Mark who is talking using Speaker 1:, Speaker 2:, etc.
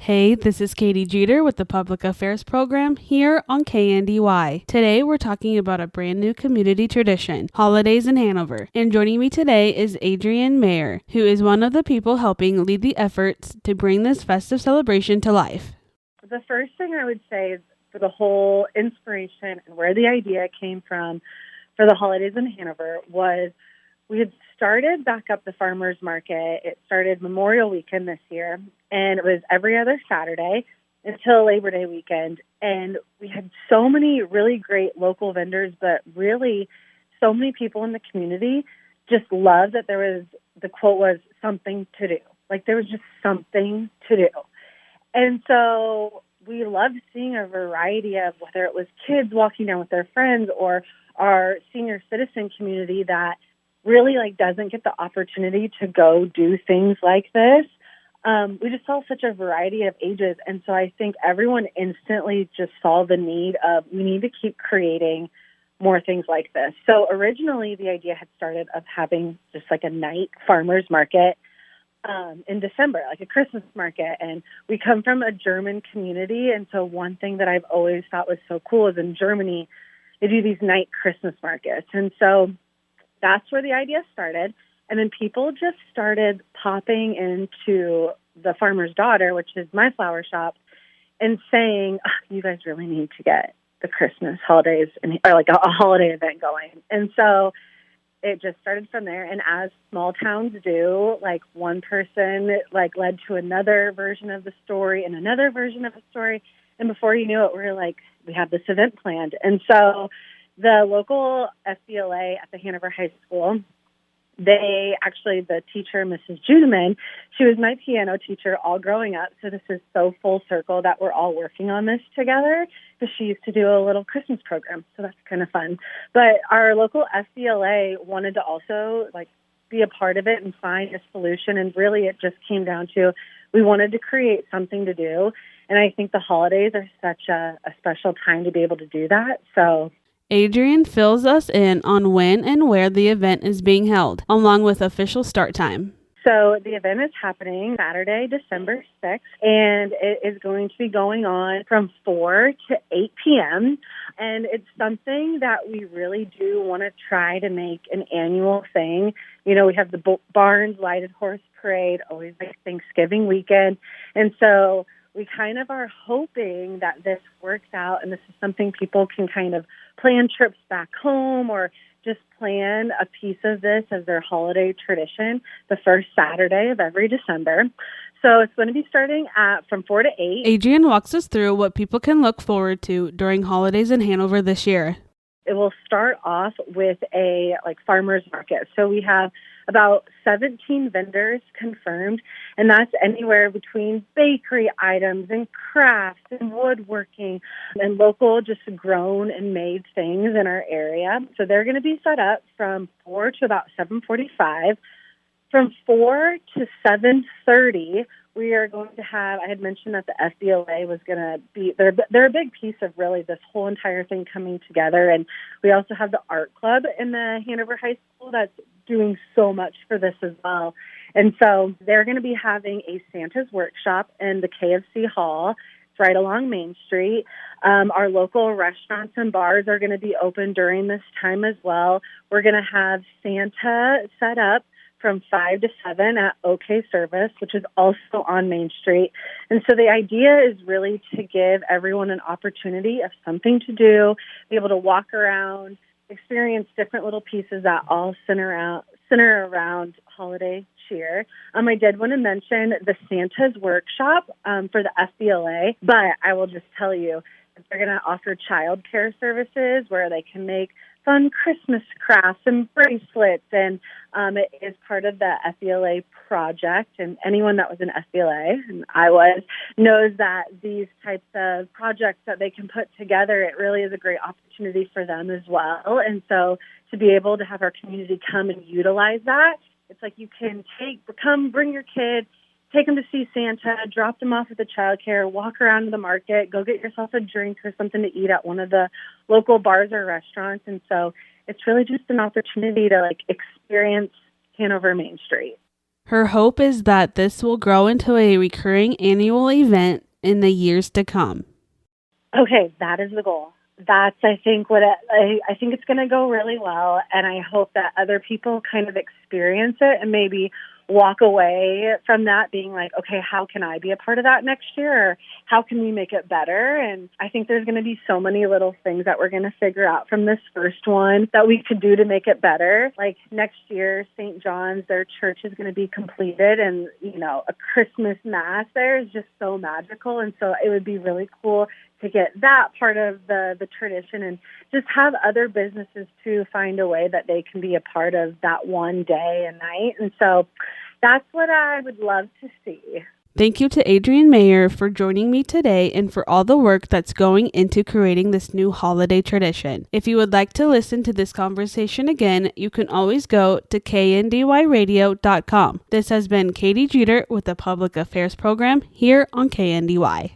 Speaker 1: Hey, this is Katy Jeter with the Public Affairs Program here on KNDY. Today we're talking about a brand new community tradition, holidays in Hanover. And joining me today is Adrianne Meyer, who is one of the people helping lead the efforts to bring this festive celebration to life.
Speaker 2: The first thing I would say is for the whole inspiration and where the idea came from for the holidays in Hanover was we had started back up the farmers market. It started Memorial Weekend this year, and it was every other Saturday until Labor Day weekend. And we had so many really great local vendors, but really so many people in the community just loved that there was, the quote was, something to do. Like there was just something to do. And so we loved seeing a variety of, whether it was kids walking down with their friends or our senior citizen community that really doesn't get the opportunity to go do things like this. We just saw such a variety of ages. And so I think everyone instantly just saw the need of, we need to keep creating more things like this. So originally the idea had started of having just a night farmers market in December, like a Christmas market. And we come from a German community. And so one thing that I've always thought was so cool is in Germany, they do these night Christmas markets. And so that's where the idea started. And then people just started popping into the Farmer's Daughter, which is my flower shop, and saying, oh, you guys really need to get the Christmas holidays or a holiday event going. And so it just started from there. And as small towns do, one person led to another version of the story and another version of the story. And before you knew it, we have this event planned. And so the local FBLA at the Hanover High School, the teacher, Mrs. Judeman, she was my piano teacher all growing up. So this is so full circle that we're all working on this together because she used to do a little Christmas program. So that's kind of fun. But our local FBLA wanted to also be a part of it and find a solution. And really it just came down to, we wanted to create something to do. And I think the holidays are such a special time to be able to do that. So
Speaker 1: Adrianne fills us in on when and where the event is being held, along with official start time.
Speaker 2: So the event is happening Saturday, December 6th, and it is going to be going on from 4 to 8 p.m. And it's something that we really do want to try to make an annual thing. You know, we have the Barnes Lighted Horse Parade, always Thanksgiving weekend. And so we kind of are hoping that this works out, and this is something people can kind of plan trips back home or just plan a piece of this as their holiday tradition the first Saturday of every December. So it's going to be starting from 4 to 8.
Speaker 1: Adrianne walks us through what people can look forward to during holidays in Hanover this year.
Speaker 2: It will start off with a farmers market. So we have about 17 vendors confirmed, and that's anywhere between bakery items and crafts and woodworking and local just grown and made things in our area. So they're going to be set up from 4 to about 7:45. From 4 to 7:30, we are going to have, I had mentioned that the FBLA was going to be, they're a big piece of really this whole entire thing coming together. And we also have the art club in the Hanover High School that's doing so much for this as well. And so they're going to be having a Santa's workshop in the KFC Hall. It's right along Main Street. Our local restaurants and bars are going to be open during this time as well. We're going to have Santa set up from 5 to 7 at OK Service, which is also on Main Street. And so the idea is really to give everyone an opportunity of something to do, be able to walk around, experience different little pieces that all center around holiday cheer. I did want to mention the Santa's workshop for the FBLA, but I will just tell you that they're going to offer childcare services where they can make fun Christmas crafts and bracelets, and it is part of the FBLA project. And anyone that was in FBLA, and I was, knows that these types of projects that they can put together, it really is a great opportunity for them as well. And so to be able to have our community come and utilize that, it's you can bring your kids, take them to see Santa, drop them off at the childcare, walk around to the market, go get yourself a drink or something to eat at one of the local bars or restaurants. And so it's really just an opportunity to experience Hanover Main Street.
Speaker 1: Her hope is that this will grow into a recurring annual event in the years to come.
Speaker 2: Okay, that is the goal. That's, I think, I think it's going to go really well, and I hope that other people kind of experience it and maybe walk away from that being like, okay, how can I be a part of that next year? Or how can we make it better? And I think there's going to be so many little things that we're going to figure out from this first one that we could do to make it better. Like next year, St. John's, their church is going to be completed, and, a Christmas Mass there is just so magical. And so it would be really cool to get that part of the tradition and just have other businesses to find a way that they can be a part of that one day and night. And so that's what I would love to see.
Speaker 1: Thank you to Adrianne Meyer for joining me today and for all the work that's going into creating this new holiday tradition. If you would like to listen to this conversation again, you can always go to kndyradio.com. This has been Katy Jeter with the Public Affairs Program here on KNDY.